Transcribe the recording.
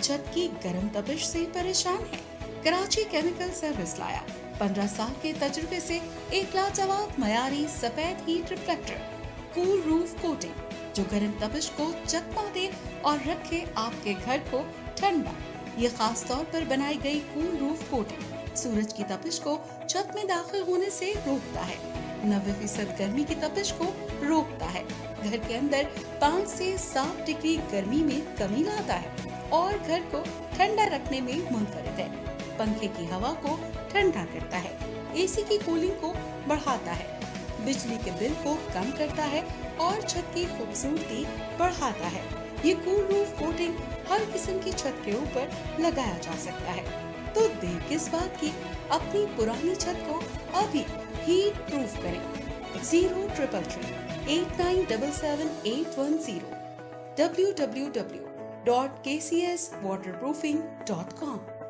छत की गर्म तपिश से परेशान है? कराची केमिकल सर्विस लाया 15 साल के तजुर्बे से एक लाजवाब मयारी सफेद heat reflector cool roof coating, जो गर्म तपिश को चकमा दे और रखे आपके घर को ठंडा। ये खास तौर पर बनाई गई कूल रूफ कोटिंग सूरज की तपिश को छत में दाखिल होने से रोकता है, 90% गर्मी की तपिश को रोकता है, घर के अंदर 5 से 7 डिग्री गर्मी में कमी लाता है और घर को ठंडा रखने में मुनफरिद है। पंखे की हवा को ठंडा करता है, एसी की कूलिंग को बढ़ाता है, बिजली के बिल को कम करता है और छत की खूबसूरती बढ़ाता है। ये कूल रूफ कोटिंग हर किस्म की छत के ऊपर लगाया जा सकता है, तो देर किस बात की, अपनी पुरानी छत को अभी हीट प्रूफ करें। 0333897810 www.kcswaterproofing.com